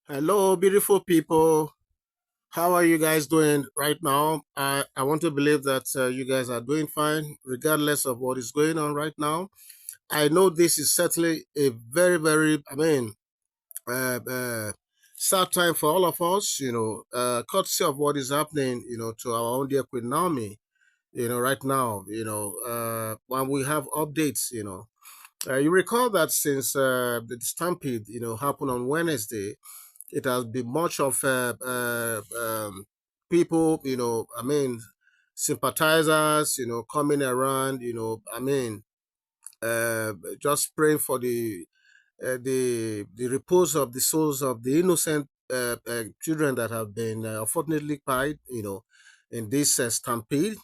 Hello, beautiful people. How are you guys doing right now? I want to believe that you guys are doing fine, regardless of what is going on right now. I know this is certainly a very, uh, uh, sad time for all of us, courtesy of what is happening, to our own dear Queen Naomi, right now, when we have updates, you recall that since the stampede, happened on Wednesday, it has been much of people, sympathizers, coming around, just praying for the repose of the souls of the innocent children that have been unfortunately killed, in this stampede.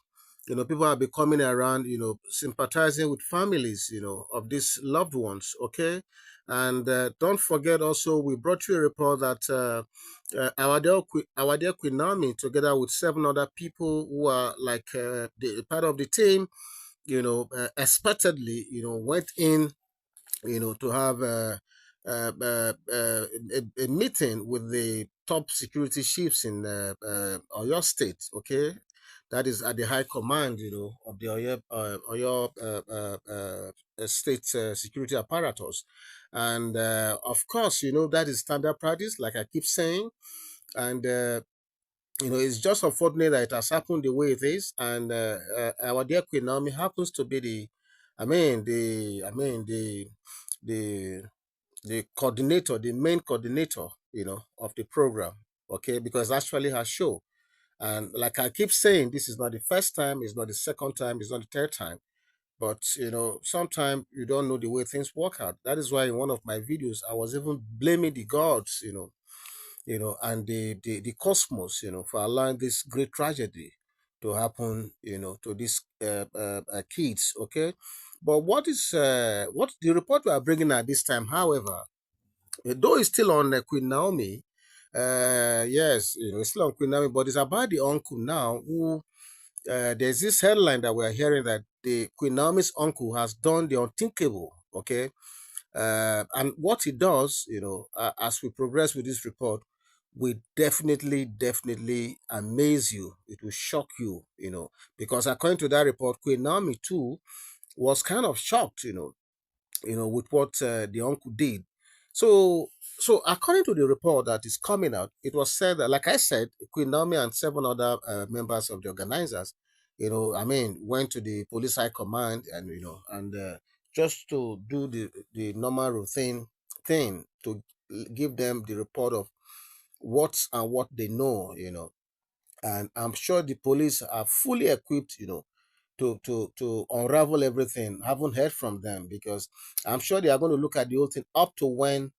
People have been coming around, sympathizing with families, of these loved ones. Okay, and don't forget also we brought you a report that our dear Queen Naomi, together with seven other people who are like part of the team, expectedly, went in, to have a meeting with the top security chiefs in Oyo State. Okay, that is at the high command, of the Oyo State security apparatus, and of course, that is standard practice, like I keep saying, and. It's just unfortunate that it has happened the way it is, and our dear Queen Naomi happens to be the the coordinator, the main coordinator, of the program. Okay, because actually her show. And like I keep saying, this is not the first time, it's not the second time, it's not the third time. But sometimes you don't know the way things work out. That is why in one of my videos I was even blaming the gods, and the cosmos, for allowing this great tragedy to happen, to these kids. Okay, but what the report we are bringing at this time, however, though it's still on Queen Naomi, yes, it's still on Queen Naomi, but it's about the uncle now who, there's this headline that we're hearing that the Queen Naomi's uncle has done the unthinkable. Okay, and what he does, as we progress with this report, will definitely amaze you. It will shock you, because according to that report, Queen Naomi too was kind of shocked, with what the uncle did. So, so according to the report that is coming out, it was said that, like I said, Queen Naomi and seven other members of the organizers, went to the police high command, and and just to do the normal routine thing, to give them the report of what they know, and I'm sure the police are fully equipped, to unravel everything. Haven't heard from them, because I'm sure they are going to look at the whole thing up to when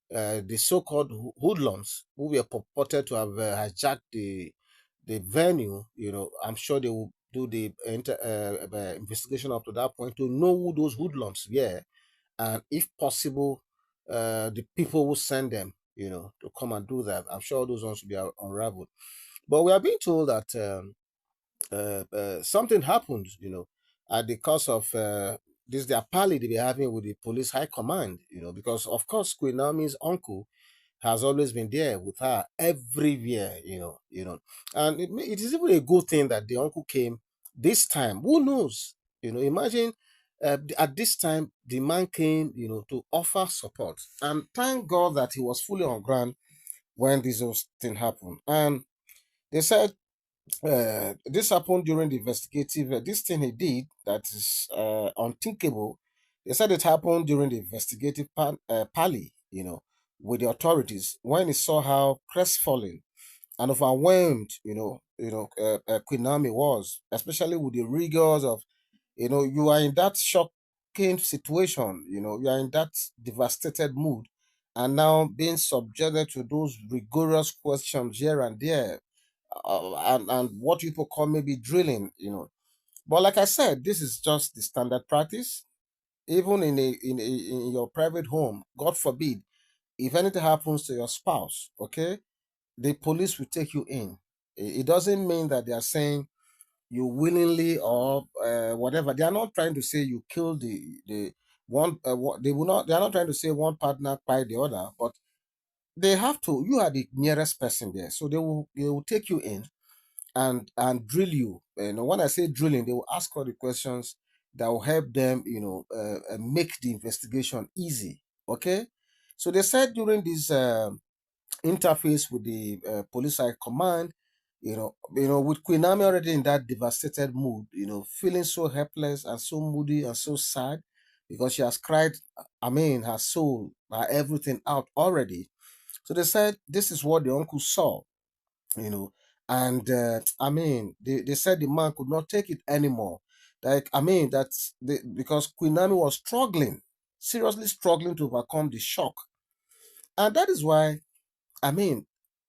the so-called hoodlums who were purported to have hijacked the venue. I'm sure they will do the investigation up to that point to know who those hoodlums were, and if possible, the people who send them, to come and do that. I'm sure those ones will be unraveled. But we are being told that. Something happened, at the course of this their parley they were having with the police high command, because of course Queen Naomi's uncle has always been there with her everywhere, and it is even a good thing that the uncle came this time. Who knows? Imagine at this time the man came, to offer support, and thank God that he was fully on ground when this whole thing happened. And they said this happened during the investigative. This thing he did that is unthinkable. They said it happened during the investigative parley, with the authorities when he saw how crestfallen and overwhelmed, Queen Naomi was, especially with the rigors of, you are in that shocking situation, you are in that devastated mood, and now being subjected to those rigorous questions here and there, and what people call maybe drilling, But like I said, this is just the standard practice. Even in your private home, God forbid, if anything happens to your spouse, okay, the police will take you in. It doesn't mean that they are saying you willingly or whatever. They are not trying to say you kill the one. They will not. They are not trying to say one partner by the other, but they have to. You are the nearest person there, so they will take you in and drill you. You know, when I say drilling, they will ask all the questions that will help them, make the investigation easy. Okay, so they said during this interface with the police high command, with Queen Ami already in that devastated mood, feeling so helpless and so moody and so sad because she has cried, I mean, her soul, her everything out already. So they said this is what the uncle saw, you know, and I mean, they said the man could not take it anymore. Like, I mean, because Queen Ami was struggling, seriously struggling to overcome the shock. And that is why, I mean,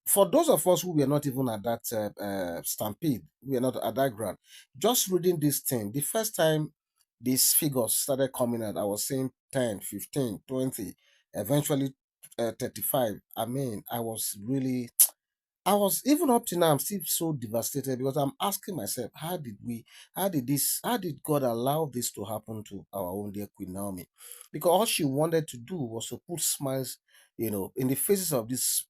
for those of us who were not even at that stampede, we are not at that ground, just reading this thing, the first time these figures started coming out, I was saying 10, 15, 20, eventually 35. I mean, I was even up to now, I'm still so devastated because I'm asking myself, how did God allow this to happen to our own dear Queen Naomi? Because all she wanted to do was to put smiles, in the faces of this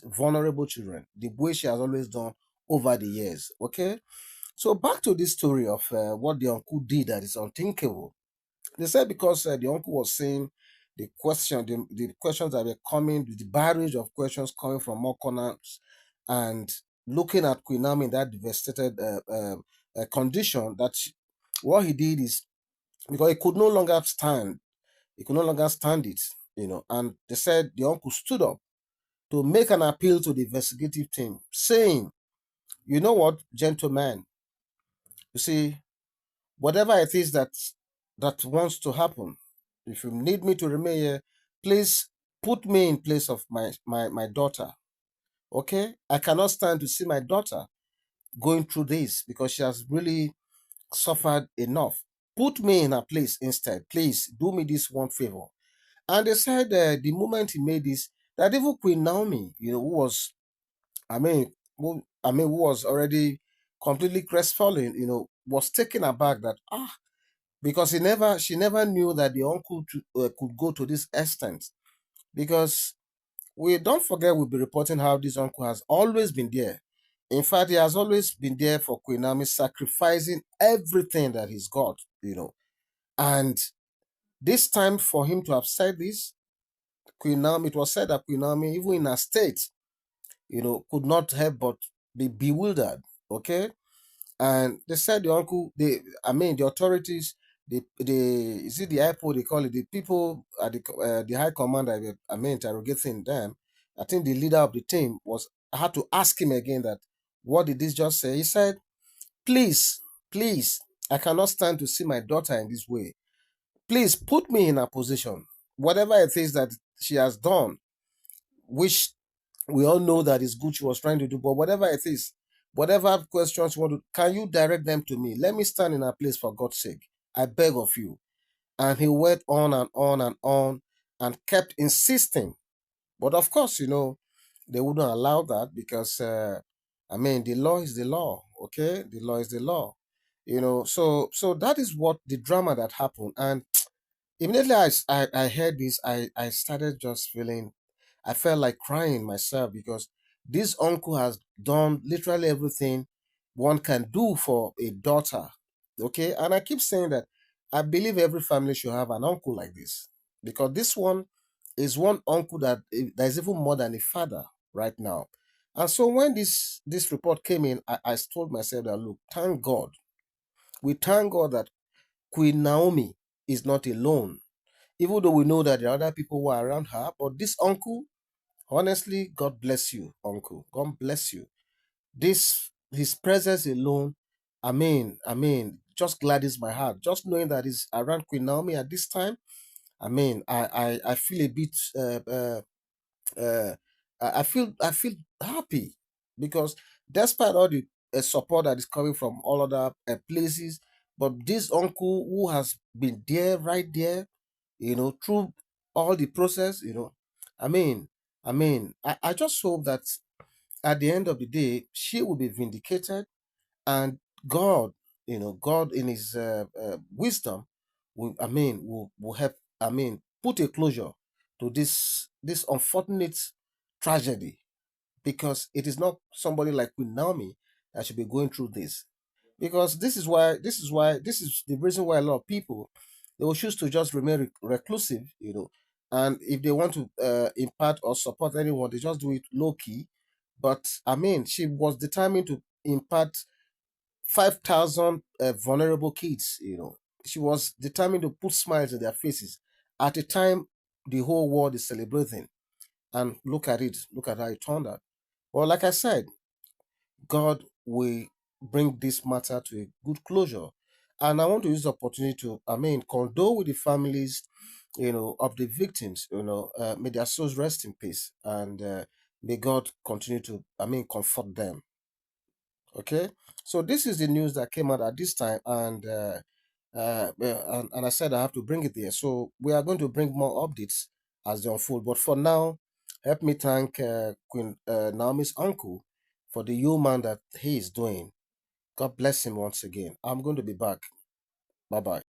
vulnerable children, the way she has always done over the years. Okay, so back to this story of what the uncle did that is unthinkable. They said because the uncle was saying the questions that were coming, the barrage of questions coming from all corners, and looking at Queen Naomi in that devastated condition, what he did is because he could no longer stand it, and they said the uncle stood up to make an appeal to the investigative team, saying, "You know what, gentlemen, you see, whatever it is that wants to happen, if you need me to remain here, please put me in place of my daughter. Okay, I cannot stand to see my daughter going through this because she has really suffered enough. Put me in her place instead. Please do me this one favor." And they said the moment he made this, that even Queen Naomi, who was, I mean, who was already completely crestfallen, was taken aback that because she never knew that the uncle could go to this extent. Because we don't forget, we'll be reporting how this uncle has always been there. In fact, he has always been there for Queen Naomi, sacrificing everything that he's got, And this time for him to have said this, Queen Naomi, it was said that Queen Naomi, even in her state, could not help but be bewildered. Okay, and they said the uncle, the authorities, the is it the IPO they call it, the people at the high command that were, interrogating them. I think the leader of the team was, I had to ask him again that, what did this just say? He said, "Please, please, I cannot stand to see my daughter in this way. Please put me in her position. Whatever it is that she has done, which we all know that is good she was trying to do, but whatever it is, whatever questions you want to, can you direct them to me? Let me stand in her place for God's sake. I beg of you." And he went on and on and on and kept insisting. But of course, they wouldn't allow that because, the law is the law. Okay, the law is the law. So that is what the drama that happened. And immediately I heard this, I started just feeling, I felt like crying myself because this uncle has done literally everything one can do for a daughter. Okay. And I keep saying that I believe every family should have an uncle like this because this one is one uncle that is even more than a father right now. And so when this report came in, I told myself that, look, thank God. We thank God that Queen Naomi is not alone, even though we know that there are other people who are around her. But this uncle, honestly, God bless you, uncle. God bless you. His presence alone, just gladdens my heart. Just knowing that he's around Queen Naomi at this time, I feel a bit uh, I feel happy because despite all the support that is coming from all other places, but this uncle who has been there, right there, through all the process, I mean, I just hope that at the end of the day, she will be vindicated, and God, God in His wisdom, will help. Put a closure to this unfortunate tragedy, because it is not somebody like Queen Naomi that should be going through this. Because this is the reason why a lot of people, they will choose to just remain reclusive, and if they want to impart or support anyone, they just do it low key. But I mean, she was determined to impart 5,000 vulnerable kids. She was determined to put smiles in their faces at a time the whole world is celebrating. And look at it, look at how it turned out. Well, like I said, God will bring this matter to a good closure. And I want to use the opportunity to, I mean, condole with the families, of the victims. May their souls rest in peace, and may God continue to, I mean, comfort them. Okay, so this is the news that came out at this time, and I said I have to bring it there. So we are going to bring more updates as they unfold. But for now, help me thank Queen Naomi's uncle for the human that he is doing. God bless him once again. I'm going to be back. Bye bye.